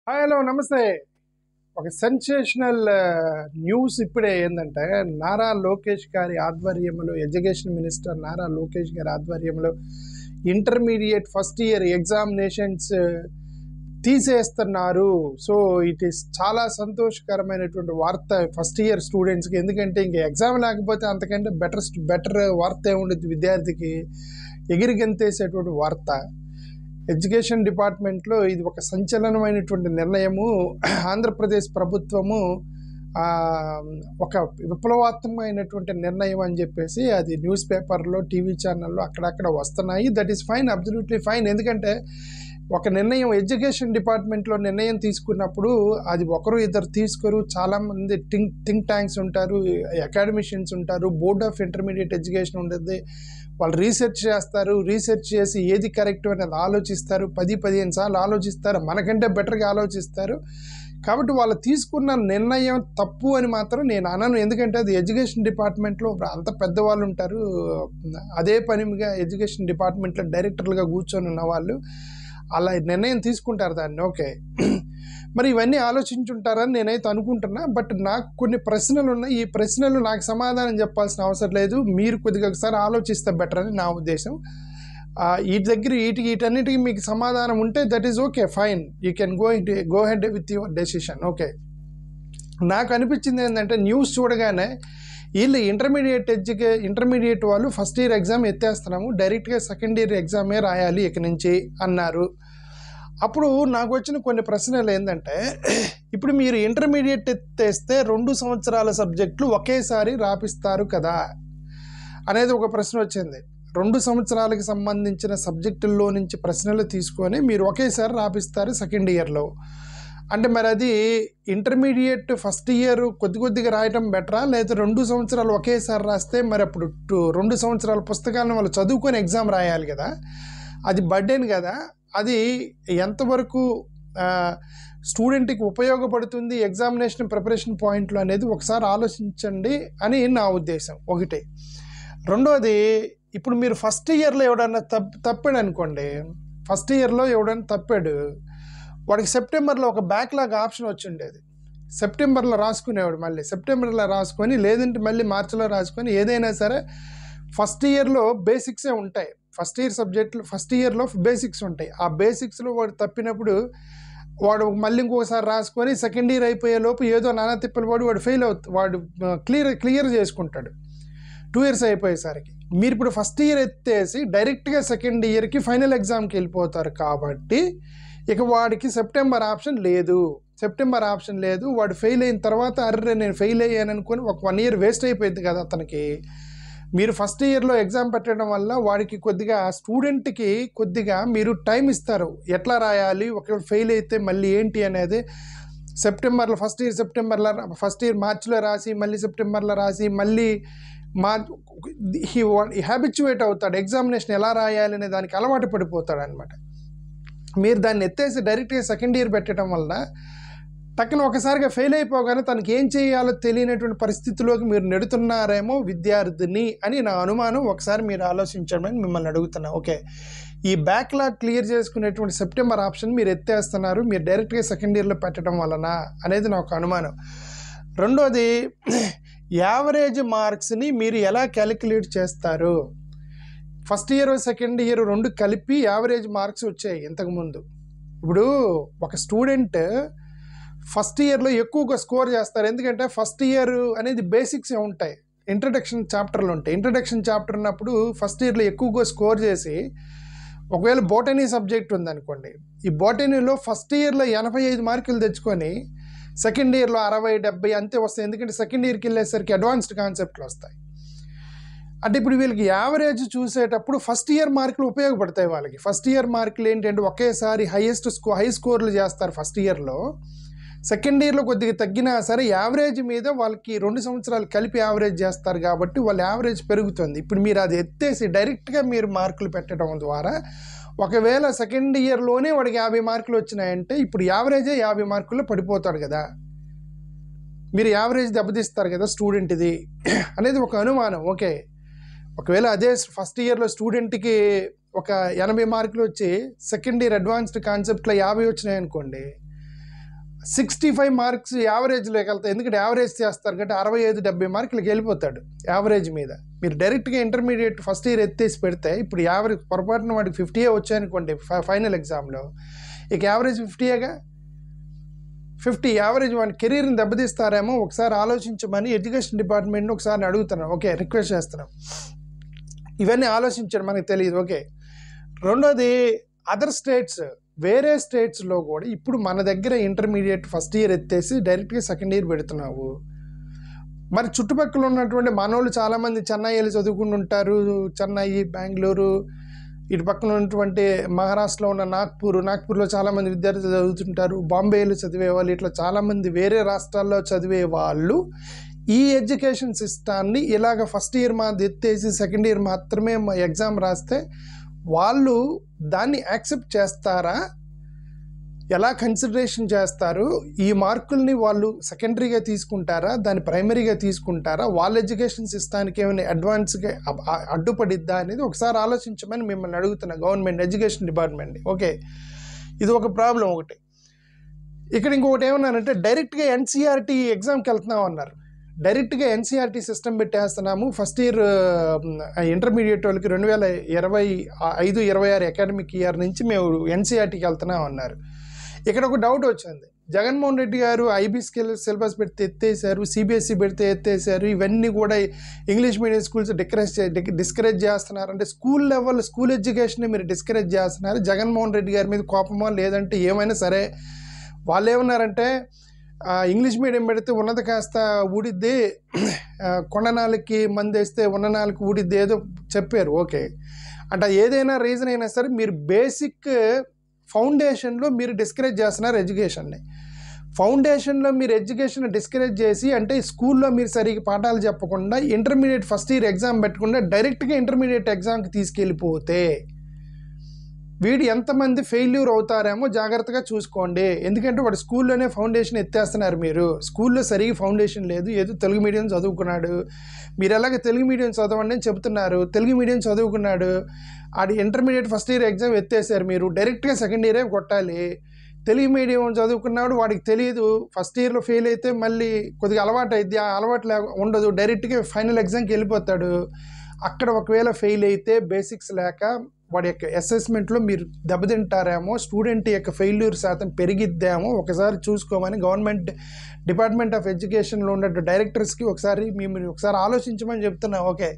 Hi hello నమస్తే. ఒక sensational news ఇప్పుడే ఏంటంటే నారా లోకేష్ గారి ఆధ్వర్యంలో ఎడ్యుకేషన్ మినిస్టర్ నారా లోకేష్ గారి ఆధ్వర్యంలో ఇంటర్మీడియట్ ఫస్ట్ ఇయర్ ఎగ్జామినేషన్స్ తీసేస్తున్నారు. సో ఇట్ ఈస్ చాలా సంతోషకరమైనటువంటి వార్త ఫస్ట్ ఇయర్ స్టూడెంట్స్కి. ఎందుకంటే ఇంక ఎగ్జామ్ లేకపోతే అంతకంటే బెటర్ వార్త ఏముండదు విద్యార్థికి, ఎగిరి గంతేసేటువంటి వార్త. ఎడ్యుకేషన్ డిపార్ట్మెంట్లో ఇది ఒక సంచలనమైనటువంటి నిర్ణయము. ఆంధ్రప్రదేశ్ ప్రభుత్వము ఒక విప్లవాత్మకమైనటువంటి నిర్ణయం అని చెప్పేసి అది న్యూస్ పేపర్లో, టీవీ ఛానల్లో అక్కడక్కడ వస్తున్నాయి. That is fine, absolutely fine. ఎందుకంటే ఒక నిర్ణయం ఎడ్యుకేషన్ డిపార్ట్మెంట్లో నిర్ణయం తీసుకున్నప్పుడు అది ఒకరు ఇద్దరు తీసుకోరు. చాలామంది థింక్ ట్యాంక్స్ ఉంటారు, అకాడమిషియన్స్ ఉంటారు, బోర్డ్ ఆఫ్ ఇంటర్మీడియట్ ఎడ్యుకేషన్ ఉంటుంది. వాళ్ళు రీసెర్చ్ చేస్తారు, రీసెర్చ్ చేసి ఏది కరెక్ట్ అనేది ఆలోచిస్తారు, 10-15 సార్లు ఆలోచిస్తారు, మనకంటే బెటర్గా ఆలోచిస్తారు. కాబట్టి వాళ్ళు తీసుకున్న నిర్ణయం తప్పు అని మాత్రం నేను అనను. ఎందుకంటే అది ఎడ్యుకేషన్ డిపార్ట్మెంట్లో అంత పెద్దవాళ్ళు ఉంటారు, అదే పనిగా ఎడ్యుకేషన్ డిపార్ట్మెంట్లో డైరెక్టర్లుగా కూర్చొని ఉన్న వాళ్ళు అలా నిర్ణయం తీసుకుంటారు దాన్ని. ఓకే, మరి ఇవన్నీ ఆలోచించుంటారని నేనైతే అనుకుంటున్నా. బట్ నాకు కొన్ని ప్రశ్నలు ఉన్నాయి. ఈ ప్రశ్నలు నాకు సమాధానం చెప్పాల్సిన అవసరం లేదు, మీరు కొద్దిగా ఒకసారి ఆలోచిస్తే బెటర్ అని నా ఉద్దేశం. వీటన్నిటికీ మీకు సమాధానం ఉంటే that is okay, fine, you can go head with your decision. Okay, నాకు అనిపించింది ఏంటంటే న్యూస్ చూడగానే వీళ్ళు ఇంటర్మీడియట్ వాళ్ళు ఫస్ట్ ఇయర్ ఎగ్జామ్ ఎత్తేస్తున్నాము, డైరెక్ట్గా సెకండ్ ఇయర్ ఎగ్జామే రాయాలి ఇక నుంచి అన్నారు. అప్పుడు నాకు వచ్చిన కొన్ని ప్రశ్నలు ఏంటంటే, ఇప్పుడు మీరు ఇంటర్మీడియట్ ఎత్తేస్తే 2 సంవత్సరాల సబ్జెక్టులు ఒకేసారి రాపిస్తారు కదా అనేది ఒక ప్రశ్న వచ్చింది. 2 సంవత్సరాలకు సంబంధించిన సబ్జెక్టుల్లో నుంచి ప్రశ్నలు తీసుకొని మీరు ఒకేసారి రాపిస్తారు సెకండ్ ఇయర్లో అంటే, మరి అది ఇంటర్మీడియట్ ఫస్ట్ ఇయర్ కొద్దిగా రాయటం బెటరా, లేదా 2 సంవత్సరాలు ఒకేసారి రాస్తే మరి అప్పుడు 2 సంవత్సరాల పుస్తకాలను వాళ్ళు చదువుకొని ఎగ్జామ్ రాయాలి కదా, అది బర్డెన్ కదా, అది ఎంతవరకు స్టూడెంట్కి ఉపయోగపడుతుంది ఎగ్జామినేషన్ ప్రిపరేషన్ పాయింట్లో అనేది ఒకసారి ఆలోచించండి అని నా ఉద్దేశం. ఒకటి. రెండోది, ఇప్పుడు మీరు ఫస్ట్ ఇయర్లో ఎవడన్నా తప్పాడు అనుకోండి, ఫస్ట్ ఇయర్లో ఎవడన్నా తప్పాడు, వాడికి సెప్టెంబర్లో ఒక బ్యాక్లాగ్ ఆప్షన్ వచ్చిండేది. సెప్టెంబర్లో రాసుకునేవాడు, మళ్ళీ సెప్టెంబర్లో రాసుకొని, లేదంటే మళ్ళీ మార్చిలో రాసుకొని, ఏదైనా సరే ఫస్ట్ ఇయర్లో బేసిక్సే ఉంటాయి. ఫస్ట్ ఇయర్ సబ్జెక్టులు ఫస్ట్ ఇయర్లో బేసిక్స్ ఉంటాయి. ఆ బేసిక్స్లో వాడు తప్పినప్పుడు వాడు మళ్ళీ ఇంకొకసారి రాసుకొని సెకండ్ ఇయర్ అయిపోయేలోపు ఏదో నానా తిప్పలు వాడు ఫెయిల్ అవుతుంది, వాడు క్లియర్ చేసుకుంటాడు 2 ఇయర్స్ అయిపోయేసరికి. మీరు ఇప్పుడు ఫస్ట్ ఇయర్ ఎత్తేసి డైరెక్ట్గా సెకండ్ ఇయర్కి ఫైనల్ ఎగ్జామ్కి వెళ్ళిపోతారు. కాబట్టి ఇక వాడికి సెప్టెంబర్ ఆప్షన్ లేదు. వాడు ఫెయిల్ అయిన తర్వాత అర్రే నేను ఫెయిల్ అయ్యాను అనుకుని ఒక 1 ఇయర్ వేస్ట్ అయిపోయింది కదా అతనికి. మీరు ఫస్ట్ ఇయర్లో ఎగ్జామ్ పెట్టడం వల్ల వాడికి స్టూడెంట్కి కొద్దిగా మీరు టైం ఇస్తారు, ఎట్లా రాయాలి, ఒకవేళ ఫెయిల్ అయితే మళ్ళీ ఏంటి అనేది. సెప్టెంబర్లో ఫస్ట్ ఇయర్ మార్చిలో రాసి, మళ్ళీ సెప్టెంబర్లో రాసి, మళ్ళీ హ్యాబిచ్యువేట్ అవుతాడు, ఎగ్జామినేషన్ ఎలా రాయాలి అనే దానికి అలవాటు పడిపోతాడు అనమాట. మీరు దాన్ని ఎత్తేసి డైరెక్ట్గా సెకండ్ ఇయర్ పెట్టడం వల్ల టక్కున ఒకసారిగా ఫెయిల్ అయిపోగానే తనకి ఏం చేయాలో తెలియనటువంటి పరిస్థితిలోకి మీరు నెడుతున్నారేమో విద్యార్థిని అని నా అనుమానం. ఒకసారి మీరు ఆలోచించమని మిమ్మల్ని అడుగుతున్నా. ఓకే, ఈ బ్యాక్లాగ్ క్లియర్ చేసుకునేటువంటి సెప్టెంబర్ ఆప్షన్ మీరు ఎత్తేస్తున్నారు, మీరు డైరెక్ట్గా సెకండ్ ఇయర్లో పెట్టడం వలన అనేది నాకు అనుమానం. రెండోది, యావరేజ్ మార్క్స్ని మీరు ఎలా క్యాలిక్యులేట్ చేస్తారు? ఫస్ట్ ఇయర్ సెకండ్ ఇయర్ 2 కలిపి యావరేజ్ మార్క్స్ వచ్చాయి ఇంతకుముందు. ఇప్పుడు ఒక స్టూడెంట్ ఫస్ట్ ఇయర్లో ఎక్కువగా స్కోర్ చేస్తారు, ఎందుకంటే ఫస్ట్ ఇయర్ అనేది బేసిక్స్ ఉంటాయి, ఇంట్రడక్షన్ చాప్టర్లు ఉంటాయి. ఇంట్రడక్షన్ చాప్టర్ ఉన్నప్పుడు ఫస్ట్ ఇయర్లో ఎక్కువగా స్కోర్ చేసి, ఒకవేళ బోటనీ సబ్జెక్ట్ ఉందనుకోండి, ఈ బోటనీలో ఫస్ట్ ఇయర్లో 85 మార్కులు తెచ్చుకొని సెకండ్ ఇయర్లో 60-70 అంతే వస్తాయి. ఎందుకంటే సెకండ్ ఇయర్కి వెళ్ళేసరికి అడ్వాన్స్డ్ కాన్సెప్ట్లు వస్తాయి. అంటే ఇప్పుడు వీళ్ళకి యావరేజ్ చూసేటప్పుడు ఫస్ట్ ఇయర్ మార్కులు ఉపయోగపడతాయి వాళ్ళకి. ఫస్ట్ ఇయర్ మార్కులు ఏంటంటే ఒకేసారి హై స్కోర్లు చేస్తారు ఫస్ట్ ఇయర్లో, సెకండ్ ఇయర్లో కొద్దిగా తగ్గినా సరే యావరేజ్ మీద వాళ్ళకి 2 సంవత్సరాలు కలిపి యావరేజ్ చేస్తారు కాబట్టి వాళ్ళ యావరేజ్ పెరుగుతుంది. ఇప్పుడు మీరు అది ఎత్తేసి డైరెక్ట్గా మీరు మార్కులు పెట్టడం ద్వారా ఒకవేళ సెకండ్ ఇయర్లోనే వాడికి 50 మార్కులు వచ్చినాయంటే ఇప్పుడు యావరేజే 50 మార్కుల్లో పడిపోతాడు కదా, మీరు యావరేజ్ దెబ్బతీస్తారు కదా స్టూడెంట్ది అనేది ఒక అనుమానం. ఓకే, ఒకవేళ అదే ఫస్ట్ ఇయర్లో స్టూడెంట్కి ఒక 80 మార్కులు వచ్చి సెకండ్ ఇయర్ అడ్వాన్స్డ్ కాన్సెప్ట్లో 50 వచ్చినాయి అనుకోండి, 65 మార్క్స్ యావరేజ్లోకి వెళ్తాయి. ఎందుకంటే యావరేజ్ చేస్తారు కాబట్టి 65-70 మార్కులకి వెళ్ళిపోతాడు యావరేజ్ మీద. మీరు డైరెక్ట్గా ఇంటర్మీడియట్ ఫస్ట్ ఇయర్ ఎత్తేసి పెడితే ఇప్పుడు యావరేజ్ పొరపాటున వాడికి 50 వచ్చాయనుకోండి ఫైనల్ ఎగ్జామ్లో, ఇక యావరేజ్ 50గా 50 యావరేజ్ వాడి కెరీర్ని దెబ్బతీస్తారేమో. ఒకసారి ఆలోచించమని ఎడ్యుకేషన్ డిపార్ట్మెంట్ని ఒకసారి అడుగుతున్నాం. ఓకే, రిక్వెస్ట్ చేస్తున్నాం. ఇవన్నీ ఆలోచించడం మనకు తెలియదు. ఓకే, రెండోది అదర్ స్టేట్స్, వేరే స్టేట్స్లో కూడా ఇప్పుడు మన దగ్గర ఇంటర్మీడియట్ ఫస్ట్ ఇయర్ ఎత్తేసి డైరెక్ట్గా సెకండ్ ఇయర్ పెడుతున్నావు. మరి చుట్టుపక్కల ఉన్నటువంటి మనోళ్ళు చాలామంది చెన్నై వెళ్ళి చదువుకుని ఉంటారు. చెన్నై, బెంగళూరు, ఇటు పక్కన ఉన్నటువంటి మహారాష్ట్రలో ఉన్న నాగ్పూర్లో చాలామంది విద్యార్థులు చదువుతుంటారు. బాంబేలో చదివే వాళ్ళు, ఇట్లా చాలామంది వేరే రాష్ట్రాల్లో చదివే వాళ్ళు ఈ ఎడ్యుకేషన్ సిస్టాన్ని ఇలాగ ఫస్ట్ ఇయర్ ఎత్తేసి సెకండ్ ఇయర్ మాత్రమే ఎగ్జామ్ రాస్తే వాళ్ళు దాన్ని యాక్సెప్ట్ చేస్తారా? ఎలా కన్సిడరేషన్ చేస్తారు? ఈ మార్కుల్ని వాళ్ళు సెకండరీగా తీసుకుంటారా, దాన్ని ప్రైమరీగా తీసుకుంటారా? వాళ్ళ ఎడ్యుకేషన్ సిస్టానికి ఏమైనా అడ్వాన్స్గా అడ్డుపడిద్దా అనేది ఒకసారి ఆలోచించమని మిమ్మల్ని అడుగుతున్నా, గవర్నమెంట్ ఎడ్యుకేషన్ డిపార్ట్మెంట్ని. ఓకే, ఇది ఒక ప్రాబ్లం. ఒకటి ఇక్కడ ఇంకొకటి ఏమన్నానంటే డైరెక్ట్గా ఎన్సీఆర్టీ ఎగ్జామ్కి వెళ్తున్నాం అన్నారు. డైరెక్ట్గా ఎన్సీఆర్టీ సిస్టమ్ పెట్టేస్తున్నాము ఫస్ట్ ఇయర్ ఇంటర్మీడియట్ వాళ్ళకి 2025-26 అకాడమిక్ ఇయర్ నుంచి మేము ఎన్సీఆర్టీకి వెళ్తున్నాం అన్నారు. ఇక్కడ ఒక డౌట్ వచ్చింది. జగన్మోహన్ రెడ్డి గారు ఐబీ సిలబస్ పెడితే ఎత్తేసారు, సిబిఎస్ఈ పెడితే ఎత్తేసారు. ఇవన్నీ కూడా ఇంగ్లీష్ మీడియం స్కూల్స్ డిస్కరేజ్ చేస్తున్నారు. అంటే స్కూల్ లెవెల్ స్కూల్ ఎడ్యుకేషన్ మీరు డిస్కరేజ్ చేస్తున్నారు. జగన్మోహన్ రెడ్డి గారి మీద కోపమో లేదంటే ఏమైనా సరే, వాళ్ళు ఏమన్నారంటే ఇంగ్లీష్ మీడియం పెడితే ఉన్నది కాస్త ఊడిద్ది, కొండనాలకి మందేస్తే ఉన్ననాలకి ఊడిద్ది ఏదో చెప్పారు. ఓకే, అంటే ఏదైనా రీజన్ అయినా సరే మీరు బేసిక్ ఫౌండేషన్లో మీరు డిస్కరేజ్ చేస్తున్నారు ఎడ్యుకేషన్ని. ఫౌండేషన్లో మీరు ఎడ్యుకేషన్ డిస్కరేజ్ చేసి, అంటే స్కూల్లో మీరు సరిగ్గా పాఠాలు చెప్పకుండా ఇంటర్మీడియట్ ఫస్ట్ ఇయర్ ఎగ్జామ్ పెట్టకుండా డైరెక్ట్గా ఇంటర్మీడియట్ ఎగ్జామ్కి తీసుకెళ్ళిపోతే వీడు ఎంతమంది ఫెయిల్యూర్ అవుతారేమో జాగ్రత్తగా చూసుకోండి. ఎందుకంటే వాడు స్కూల్లోనే ఫౌండేషన్ ఎత్తేస్తున్నారు. మీరు స్కూల్లో సరిగ్గా ఫౌండేషన్ లేదు, ఏదో తెలుగు మీడియం చదువుకున్నాడు, మీరు ఎలాగ తెలుగు మీడియం చదవండి అని చెప్తున్నారు. తెలుగు మీడియం చదువుకున్నాడు, ఆడి ఇంటర్మీడియట్ ఫస్ట్ ఇయర్ ఎగ్జామ్ ఎత్తేసారు. మీరు డైరెక్ట్గా సెకండ్ ఇయరే కొట్టాలి. తెలుగు మీడియం చదువుకున్నాడు, వాడికి తెలియదు, ఫస్ట్ ఇయర్లో ఫెయిల్ అయితే మళ్ళీ కొద్దిగా అలవాటు అయింది, ఆ అలవాటు ఉండదు, డైరెక్ట్గా ఫైనల్ ఎగ్జామ్కి వెళ్ళిపోతాడు. అక్కడ ఒకవేళ ఫెయిల్ అయితే బేసిక్స్ లేక వాడి యొక్క అసెస్మెంట్లో మీరు దెబ్బతింటారేమో, స్టూడెంట్ యొక్క ఫెయిల్యూర్ శాతం పెరిగిద్దేమో ఒకసారి చూసుకోమని గవర్నమెంట్ డిపార్ట్మెంట్ ఆఫ్ ఎడ్యుకేషన్లో ఉన్న డైరెక్టర్స్కి ఒకసారి ఆలోచించమని చెప్తున్నా. Okay,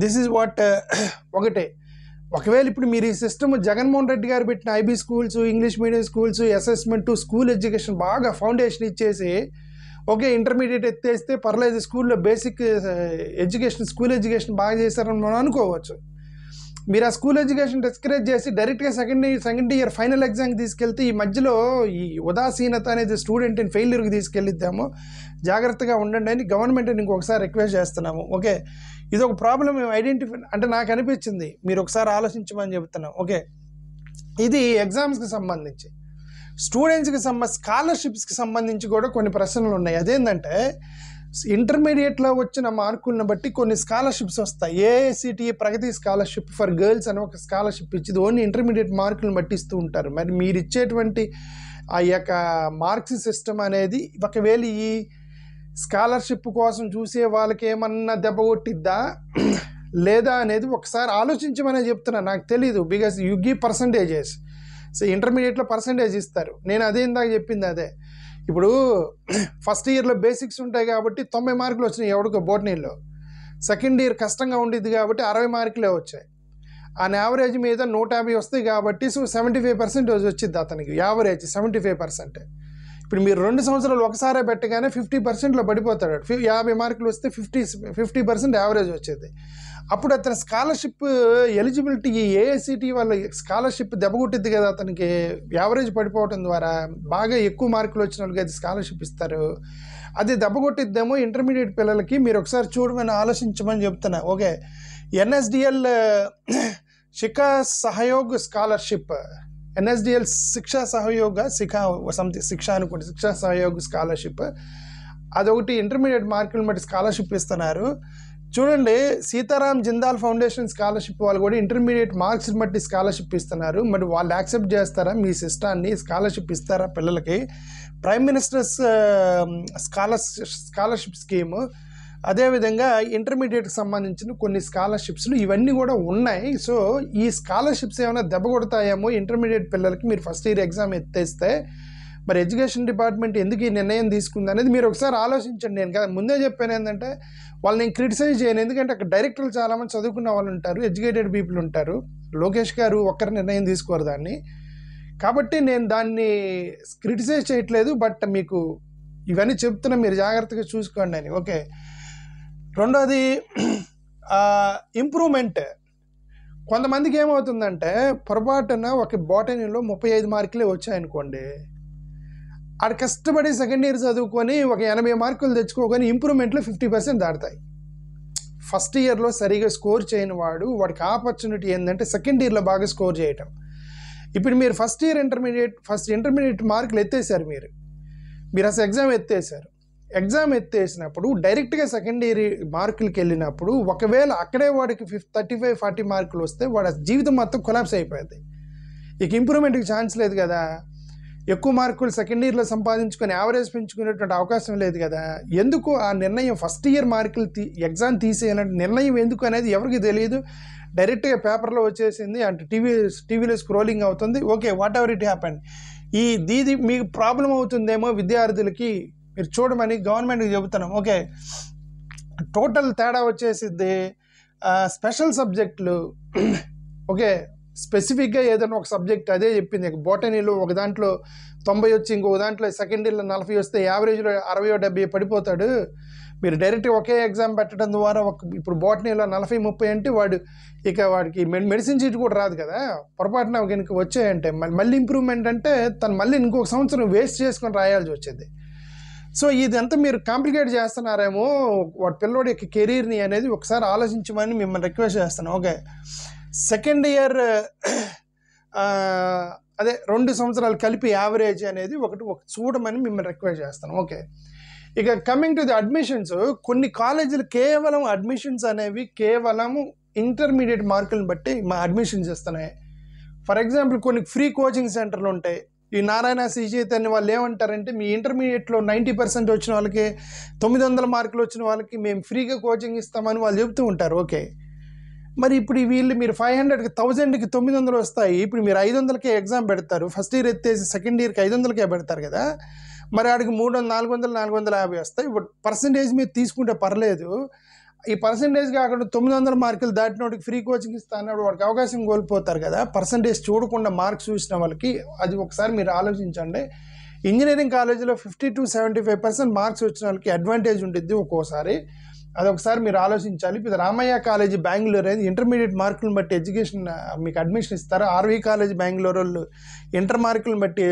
this is what. ఒకటే, ఒకవేళ ఇప్పుడు మీరు ఈ సిస్టమ్ జగన్మోహన్ రెడ్డి గారు పెట్టిన IB schools, English medium schools, assessment, school education బాగా ఫౌండేషన్ ఇచ్చేసి ఓకే ఇంటర్మీడియట్ ఎత్తేస్తే పర్లేదు, స్కూల్లో బేసిక్ ఎడ్యుకేషన్ స్కూల్ ఎడ్యుకేషన్ బాగా చేశారని మనం అనుకోవచ్చు. మీరు ఆ స్కూల్ ఎడ్యుకేషన్ డిస్కరేజ్ చేసి డైరెక్ట్గా సెకండ్ ఇయర్ ఫైనల్ ఎగ్జామ్కి తీసుకెళ్తే ఈ మధ్యలో ఈ ఉదాసీనత అనేది స్టూడెంట్ని ఫెయిల్యూర్కి తీసుకెళ్ళిద్దాము. జాగ్రత్తగా ఉండండి అని గవర్నమెంట్ని ఇంకొకసారి రిక్వెస్ట్ చేస్తున్నాము. ఓకే, ఇది ఒక ప్రాబ్లం మేము ఐడెంటిఫై అంటే నాకు అనిపించింది, మీరు ఒకసారి ఆలోచించమని చెప్తున్నాం. ఓకే, ఇది ఎగ్జామ్స్కి సంబంధించి. స్టూడెంట్స్కి స్కాలర్షిప్స్కి సంబంధించి కూడా కొన్ని ప్రశ్నలు ఉన్నాయి. అదేంటంటే ఇంటర్మీడియట్లో వచ్చిన మార్కులను బట్టి కొన్ని స్కాలర్షిప్స్ వస్తాయి. AICTE Pragati scholarship for girls అని ఒక స్కాలర్షిప్ ఇచ్చింది. ఓన్లీ ఇంటర్మీడియట్ మార్కులను బట్టి ఇస్తూ ఉంటారు. మరి మీరు ఇచ్చేటువంటి ఆ యొక్క మార్క్స్ సిస్టమ్ అనేది ఒకవేళ ఈ స్కాలర్షిప్ కోసం చూసే వాళ్ళకి ఏమన్నా దెబ్బ కొట్టిద్దా లేదా అనేది ఒకసారి ఆలోచించమని చెప్తున్నా. నాకు తెలీదు, because you give percentages. So ఇంటర్మీడియట్లో పర్సంటేజ్ ఇస్తారు. నేను అదే ఇందాక చెప్పింది అదే. ఇప్పుడు ఫస్ట్ ఇయర్లో బేసిక్స్ ఉంటాయి కాబట్టి 90 మార్కులు వచ్చినాయి ఎవడికో బోటనీలో. సెకండ్ ఇయర్ కష్టంగా ఉండిద్ది కాబట్టి 60 మార్కులే వచ్చాయి. ఆ యావరేజ్ మీద 150 వస్తాయి కాబట్టి సో 75% వచ్చింది అతనికి యావరేజ్ 75%. ఇప్పుడు మీరు 2 సంవత్సరాలు ఒకసారి పెట్టగానే 50%లో పడిపోతాడు. 50 మార్కులు వస్తే 50% యావరేజ్ వచ్చేది. అప్పుడు అతని స్కాలర్షిప్ ఎలిజిబిలిటీ ఏఐసిటి వాళ్ళ స్కాలర్షిప్ దెబ్బకొట్టిద్ది కదా, అతనికి యావరేజ్ పడిపోవడం ద్వారా బాగా ఎక్కువ మార్కులు వచ్చిన వాళ్ళకి అది స్కాలర్షిప్ ఇస్తారు. అది దెబ్బకొట్టిద్దేమో ఇంటర్మీడియట్ పిల్లలకి. మీరు ఒకసారి చూడమని ఆలోచించమని చెప్తున్నా. ఓకే, ఎన్ఎస్డిఎల్ శిఖా సహయోగ్ స్కాలర్షిప్, ఎన్ఎస్డిఎల్ శిక్షా సహయోగ శిక్షా అనుకోండి, శిక్షా సహయోగ్ స్కాలర్షిప్ అదొకటి ఇంటర్మీడియట్ మార్కులను బట్టి స్కాలర్షిప్ ఇస్తున్నారు. చూడండి, సీతారాం జిందాల్ ఫౌండేషన్ స్కాలర్షిప్ వాళ్ళు కూడా ఇంటర్మీడియట్ మార్క్స్ బట్టి స్కాలర్షిప్ ఇస్తున్నారు. మరి వాళ్ళు యాక్సెప్ట్ చేస్తారా మీ సిస్టాన్ని? స్కాలర్షిప్ ఇస్తారా పిల్లలకి? ప్రైమ్ మినిస్టర్స్ స్కాలర్షిప్ స్కీము, అదేవిధంగా ఇంటర్మీడియట్కి సంబంధించిన కొన్ని స్కాలర్షిప్స్లు ఇవన్నీ కూడా ఉన్నాయి. సో ఈ స్కాలర్షిప్స్ ఏమైనా దెబ్బ కొడతాయేమో ఇంటర్మీడియట్ పిల్లలకి మీరు ఫస్ట్ ఇయర్ ఎగ్జామ్ ఎత్తేస్తే. మరి ఎడ్యుకేషన్ డిపార్ట్మెంట్ ఎందుకు ఈ నిర్ణయం తీసుకుంది అనేది మీరు ఒకసారి ఆలోచించండి. నేను ముందే చెప్పాను ఏంటంటే వాళ్ళని నేను క్రిటిసైజ్ చేయను, ఎందుకంటే అక్కడ డైరెక్టర్లు చాలామంది చదువుకున్న వాళ్ళు ఉంటారు, ఎడ్యుకేటెడ్ పీపుల్ ఉంటారు. లోకేష్ గారు ఒక్కరి నిర్ణయం తీసుకోరు దాన్ని, కాబట్టి నేను దాన్ని క్రిటిసైజ్ చేయట్లేదు. బట్ మీకు ఇవన్నీ చెప్తున్నా, మీరు జాగ్రత్తగా చూసుకోండి అని. ఓకే, రెండోది ఇంప్రూవ్మెంట్. కొంతమందికి ఏమవుతుందంటే పొరపాటున ఒక బోటనీలో 35 మార్కులే వచ్చాయనుకోండి, ఆడ కష్టపడి సెకండ్ ఇయర్ చదువుకొని ఒక 80 మార్కులు తెచ్చుకోకొని ఇంప్రూవ్మెంట్లో 50% దాటుతాయి. ఫస్ట్ ఇయర్లో సరిగా స్కోర్ చేయని వాడికి ఆపర్చునిటీ ఏంటంటే సెకండ్ ఇయర్లో బాగా స్కోర్ చేయటం. ఇప్పుడు మీరు ఫస్ట్ ఇంటర్మీడియట్ మార్కులు ఎత్తేసారు, మీరు అసలు ఎగ్జామ్ ఎత్తేసినప్పుడు డైరెక్ట్గా సెకండ్ ఇయర్ మార్కులకి వెళ్ళినప్పుడు ఒకవేళ అక్కడే వాడికి 35-40 మార్కులు వస్తే వాడి జీవితం మొత్తం కొలాప్స్ అయిపోయింది. ఇక ఇంప్రూవ్మెంట్కి ఛాన్స్ లేదు కదా. ఎక్కువ మార్కులు సెకండ్ ఇయర్లో సంపాదించుకొని యావరేజ్ పెంచుకునేటువంటి అవకాశం లేదు కదా. ఎందుకు ఆ నిర్ణయం ఫస్ట్ ఇయర్ మార్కులు ఎగ్జామ్ తీసేయాలంటే నిర్ణయం ఎందుకు అనేది ఎవరికి తెలియదు. డైరెక్ట్గా పేపర్లో వచ్చేసింది, అంటే టీవీలో స్క్రోలింగ్ అవుతుంది. Okay, whatever it happen. దీది మీకు ప్రాబ్లం అవుతుందేమో విద్యార్థులకి, మీరు చూడమని గవర్నమెంట్కి చెబుతున్నాం. ఓకే, టోటల్ తేడా వచ్చేసిద్ది. స్పెషల్ సబ్జెక్టులు, ఓకే, స్పెసిఫిక్గా ఏదైనా ఒక సబ్జెక్ట్ అదే చెప్పింది. బోటనీలో ఒక దాంట్లో 90 వచ్చి ఇంకొక దాంట్లో సెకండ్ ఇయర్లో 40 వస్తే యావరేజ్లో 60-70 పడిపోతాడు. మీరు డైరెక్ట్గా ఒకే ఎగ్జామ్ పెట్టడం ద్వారా ఇప్పుడు బోటనీలో 40-30 అంటే వాడికి మెడిసిన్ సీట్ కూడా రాదు కదా. పొరపాటున కనుక వచ్చాయంటే మళ్ళీ ఇంప్రూవ్మెంట్ అంటే తను మళ్ళీ ఇంకొక సంవత్సరం వేస్ట్ చేసుకొని రాయాల్సి వచ్చేది. సో ఇదంతా మీరు కాంప్లికేట్ చేస్తున్నారేమో వాడి పిల్లోడి యొక్క కెరీర్ని అనేది ఒకసారి ఆలోచించమని మిమ్మల్ని రిక్వెస్ట్ చేస్తాను. ఓకే, సెకండ్ ఇయర్ అదే 2 సంవత్సరాలు కలిపి యావరేజ్ అనేది ఒకటి చూడమని మిమ్మల్ని రిక్వెస్ట్ చేస్తాను. ఓకే, ఇక కమింగ్ టు ది అడ్మిషన్స్. కొన్ని కాలేజీలు కేవలం అడ్మిషన్స్ అనేవి కేవలం ఇంటర్మీడియట్ మార్కులను బట్టి మా అడ్మిషన్స్ ఇస్తున్నాయి. ఫర్ ఎగ్జాంపుల్ కొన్ని ఫ్రీ కోచింగ్ సెంటర్లు ఉంటాయి. ఈ నారాయణ, శ్రీ చైతన్య వాళ్ళు ఏమంటారంటే మీ ఇంటర్మీడియట్లో 90% వచ్చిన వాళ్ళకి, 900 మార్కులు వచ్చిన వాళ్ళకి మేము ఫ్రీగా కోచింగ్ ఇస్తామని వాళ్ళు చెబుతూ ఉంటారు. ఓకే, మరి ఇప్పుడు వీళ్ళు మీరు 500కి 1000కి 900 వస్తాయి. ఇప్పుడు మీరు 500కే ఎగ్జామ్ పెడతారు. ఫస్ట్ ఇయర్ ఎత్తేసి సెకండ్ ఇయర్కి 500కే పెడతారు కదా. మరి ఆడికి 300, 400, 450 వస్తాయి. ఇప్పుడు పర్సంటేజ్ మీరు తీసుకుంటే పర్లేదు. ఈ పర్సంటేజ్ కాకుండా 900 మార్కులు దాటినోడికి ఫ్రీ కోచింగ్ ఇస్తా అన్నాడు, వాడికి అవకాశం కోల్పోతారు కదా. పర్సంటేజ్ చూడకుండా మార్క్స్ చూసిన వాళ్ళకి అది ఒకసారి మీరు ఆలోచించండి. ఇంజనీరింగ్ కాలేజీలో 50-75% మార్క్స్ వచ్చిన వాళ్ళకి అడ్వాంటేజ్ ఉంటుంది ఒక్కోసారి. అదొకసారి మీరు ఆలోచించాలి. ఇప్పుడు రామయ్య కాలేజీ బెంగళూరు అనేది ఇంటర్మీడియట్ మార్కులను బట్టి ఎడ్యుకేషన్ మీకు అడ్మిషన్ ఇస్తారు. ఆర్వీ కాలేజ్ బెంగళూరు వాళ్ళు ఇంటర్ మార్కులను బట్టి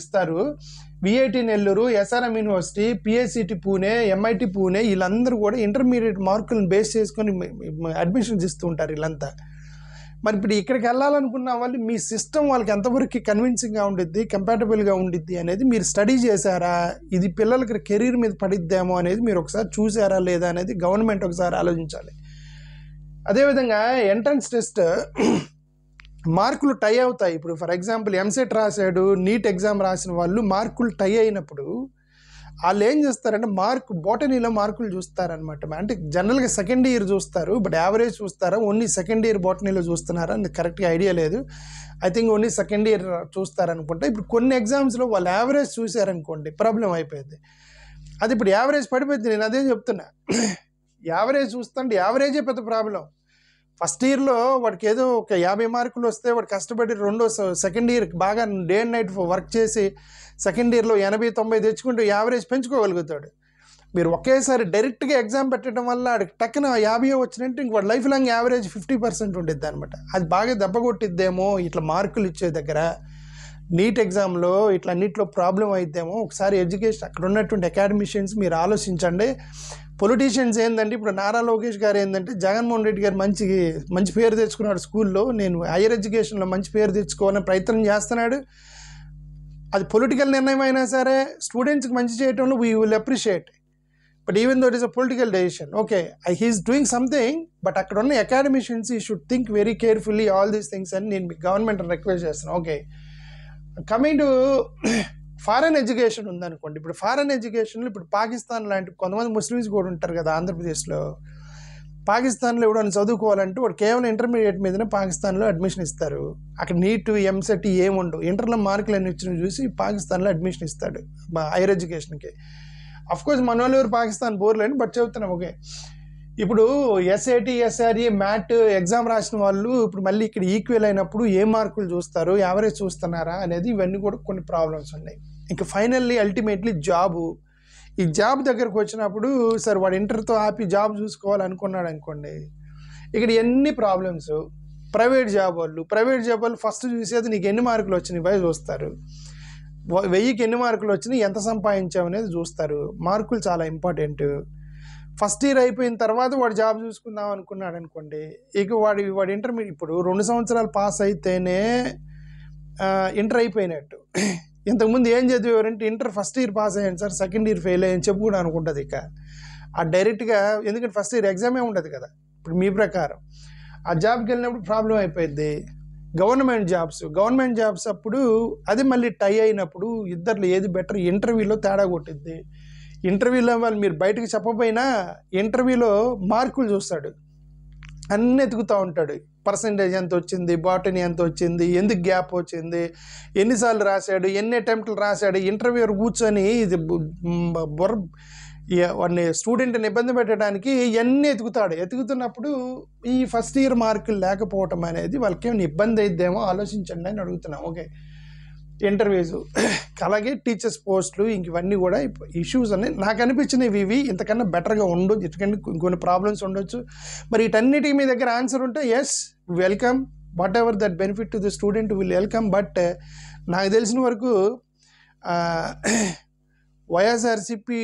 ఇస్తారు. VIT Nellore, SRM university, PSCT Pune, MIT Pune వీళ్ళందరూ కూడా ఇంటర్మీడియట్ మార్కులను బేస్ చేసుకొని అడ్మిషన్స్ ఇస్తూ ఉంటారు వీళ్ళంతా. మరి ఇప్పుడు ఇక్కడికి వెళ్ళాలనుకున్న వాళ్ళు మీ సిస్టమ్ వాళ్ళకి ఎంతవరకు కన్విన్సింగ్గా ఉండిద్ది, కంపాటబుల్గా ఉండిద్ది అనేది మీరు స్టడీ చేశారా? ఇది పిల్లలకి కెరీర్ మీద పడిద్దేమో అనేది మీరు ఒకసారి చూసారా లేదా అనేది గవర్నమెంట్ ఒకసారి ఆలోచించాలి. అదేవిధంగా ఎంట్రన్స్ టెస్ట్ మార్కులు టై అవుతాయి. ఇప్పుడు ఫర్ ఎగ్జాంపుల్ ఎంసెట్ రాశాడు, నీట్ ఎగ్జామ్ రాసిన వాళ్ళు మార్కులు టై అయినప్పుడు వాళ్ళు ఏం చేస్తారంటే బోటనీలో మార్కులు చూస్తారనమాట. అంటే జనరల్గా సెకండ్ ఇయర్ చూస్తారు, బట్ యావరేజ్ చూస్తారా, ఓన్లీ సెకండ్ ఇయర్ బోటనీలో చూస్తున్నారా అని కరెక్ట్గా ఐడియా లేదు. I think only second year చూస్తారనుకుంటా. ఇప్పుడు కొన్ని ఎగ్జామ్స్లో వాళ్ళు యావరేజ్ చూసారనుకోండి ప్రాబ్లం అయిపోయింది. అది ఇప్పుడు యావరేజ్ పడిపోయింది. నేను అదే చెప్తున్నా, యావరేజ్ చూస్తుంటే యావరేజే పెద్ద ప్రాబ్లం. ఫస్ట్ ఇయర్లో వాడికి ఏదో ఒక 50 మార్కులు వస్తే వాడు కష్టపడి సెకండ్ ఇయర్ బాగా డే అండ్ నైట్ వర్క్ చేసి సెకండ్ ఇయర్లో 80-90 తెచ్చుకుంటూ యావరేజ్ పెంచుకోగలుగుతాడు. మీరు ఒకేసారి డైరెక్ట్గా ఎగ్జామ్ పెట్టడం వల్ల వాడికి టక్కున 50 వచ్చినట్టు ఇంక వాడు లైఫ్ లాంగ్ యావరేజ్ 50% ఉంటుంది అనమాట. అది బాగా దెబ్బ కొట్టిద్దేమో ఇట్లా మార్కులు ఇచ్చే దగ్గర. నీట్ ఎగ్జామ్లో ఇట్లా అన్నింటిలో ప్రాబ్లం అయిద్దేమో. ఒకసారి ఎడ్యుకేషన్ అక్కడ ఉన్నటువంటి అకాడమిషియన్స్ మీరు ఆలోచించండి. పొలిటీషియన్స్ ఏంటంటే ఇప్పుడు నారా లోకేష్ గారు ఏంటంటే జగన్మోహన్ రెడ్డి గారు మంచి పేరు తెచ్చుకున్నాడు స్కూల్లో, నేను హైయర్ ఎడ్యుకేషన్లో మంచి పేరు తెచ్చుకోవాలని ప్రయత్నం చేస్తున్నాడు. అది పొలిటికల్ నిర్ణయం అయినా సరే స్టూడెంట్స్కి మంచి చేయటంలో we will appreciate. But even though it is a political decision, okay he is doing something, but అక్కడ ఉన్న అకాడమిషియన్స్ ఈ should think very carefully all these things అని నేను మీకు గవర్నమెంట్ రిక్వెస్ట్ చేస్తున్నాను. Okay, coming to foreign education ఉందనుకోండి. ఇప్పుడు foreign ఎడ్యుకేషన్లో ఇప్పుడు పాకిస్తాన్ లాంటి కొంతమంది ముస్లిమ్స్ కూడా ఉంటారు కదా ఆంధ్రప్రదేశ్లో. పాకిస్తాన్లో ఎవడైనా చదువుకోవాలంటే వాడు కేవలం ఇంటర్మీడియట్ మీదనే పాకిస్తాన్లో అడ్మిషన్ ఇస్తారు. అక్కడ నీట్ ఎంసెట్ ఏముండవు, ఇంటర్లో మార్కులు అన్ని ఇచ్చిన చూసి పాకిస్తాన్లో అడ్మిషన్ ఇస్తాడు హైయర్ ఎడ్యుకేషన్కి. అఫ్కోర్స్ మన వాళ్ళు ఎవరు పాకిస్తాన్ బోర్లేండి, బట్ చెబుతున్నాం. ఓకే, ఇప్పుడు ఎస్ఏటి ఎస్ఆర్ఈ మ్యాట్ ఎగ్జామ్ రాసిన వాళ్ళు ఇప్పుడు మళ్ళీ ఇక్కడ ఈక్వల్ అయినప్పుడు ఏ మార్కులు చూస్తారు, యావరేజ్ చూస్తున్నారా అనేది ఇవన్నీ కూడా కొన్ని ప్రాబ్లమ్స్ ఉన్నాయి. ఇంకా ఫైనల్లీ అల్టిమేట్లీ జాబు, ఈ జాబ్ దగ్గరకు వచ్చినప్పుడు సార్ వాడు ఇంటర్తో ఆపి జాబ్ చూసుకోవాలనుకున్నాడు అనుకోండి, ఇక్కడ ఎన్ని ప్రాబ్లమ్స్. ప్రైవేట్ జాబ్ వాళ్ళు ఫస్ట్ చూసేది నీకు ఎన్ని మార్కులు వచ్చినాయి పోయి చూస్తారు, 1000కి ఎన్ని మార్కులు వచ్చినాయి, ఎంత సంపాదించావు అనేది చూస్తారు. మార్కులు చాలా ఇంపార్టెంట్. ఫస్ట్ ఇయర్ అయిపోయిన తర్వాత వాడు జాబ్ చూసుకుందాం అనుకున్నాడు అనుకోండి, ఇక వాడి ఇంటర్మీడియట్ ఇప్పుడు 2 సంవత్సరాలు పాస్ అయితేనే ఇంటర్ అయిపోయినట్టు. ఇంతకుముందు ఏం చదివేవారంటే ఇంటర్ ఫస్ట్ ఇయర్ పాస్ అయ్యాను సార్, సెకండ్ ఇయర్ ఫెయిల్ అయ్యాను చెప్పు కూడా అనుకుంటుంది. ఇక ఆ డైరెక్ట్గా, ఎందుకంటే ఫస్ట్ ఇయర్ ఎగ్జామే ఉండదు కదా ఇప్పుడు మీ ప్రకారం. ఆ జాబ్కి వెళ్ళినప్పుడు ప్రాబ్లం అయిపోయింది. గవర్నమెంట్ జాబ్స్ అప్పుడు అది మళ్ళీ టై అయినప్పుడు ఇద్దరు ఏది బెటర్, ఇంటర్వ్యూలో తేడా కొట్టిద్ది. ఇంటర్వ్యూలో వాళ్ళు మీరు బయటకు చెప్పపోయినా ఇంటర్వ్యూలో మార్కులు చూస్తాడు, అన్నీ ఎతుకుతూ ఉంటాడు. పర్సంటేజ్ ఎంత వచ్చింది, బాటనీ ఎంత వచ్చింది, ఎందుకు గ్యాప్ వచ్చింది, ఎన్నిసార్లు రాశాడు, ఎన్ని అటెంప్ట్లు రాశాడు. ఇంటర్వ్యూర్ కూర్చొని ఇది వాడిని స్టూడెంట్ని ఇబ్బంది పెట్టడానికి ఇవన్నీ ఎతుకుతున్నప్పుడు ఈ ఫస్ట్ ఇయర్ మార్కులు లేకపోవటం అనేది వాళ్ళకి ఏమైనా ఇబ్బంది అయిద్దేమో ఆలోచించండి అని అడుగుతున్నాం. ఓకే, ఇంటర్వ్యూస్ అలాగే టీచర్స్ పోస్టులు ఇంక ఇవన్నీ కూడా ఇష్యూస్ అని నాకు అనిపించినవి. ఇవి ఇంతకన్నా బెటర్గా ఉండదు, ఇటుకన్నా కొన్ని ప్రాబ్లమ్స్ ఉండొచ్చు. మరి వీటన్నిటికి మీ దగ్గర ఆన్సర్ ఉంటే yes welcome, whatever that benefit to the student will welcome. But నాకు తెలిసిన వరకు వైఎస్ఆర్సీపీ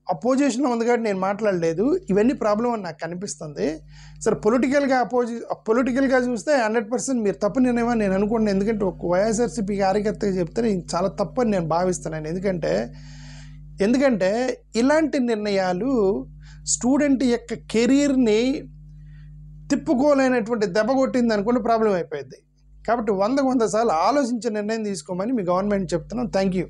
అపోజిషన్లో ఉంది కాబట్టి నేను మాట్లాడలేదు. ఇవన్నీ ప్రాబ్లం అని నాకు కనిపిస్తుంది. సరే పొలిటికల్గా చూస్తే 100% మీరు తప్పు నిర్ణయం నేను అనుకోండి. ఎందుకంటే ఒక వైఎస్ఆర్సీపీ కార్యకర్తగా చెప్తే నేను చాలా తప్పు అని నేను భావిస్తున్నాను. ఎందుకంటే ఇలాంటి నిర్ణయాలు స్టూడెంట్ యొక్క కెరీర్ని తిప్పుకోలేనటువంటి దెబ్బ కొట్టింది అనుకుంటే ప్రాబ్లం అయిపోయింది. కాబట్టి 100 సార్లు ఆలోచించే నిర్ణయం తీసుకోమని మీ గవర్నమెంట్ చెప్తున్నాం. Thank you.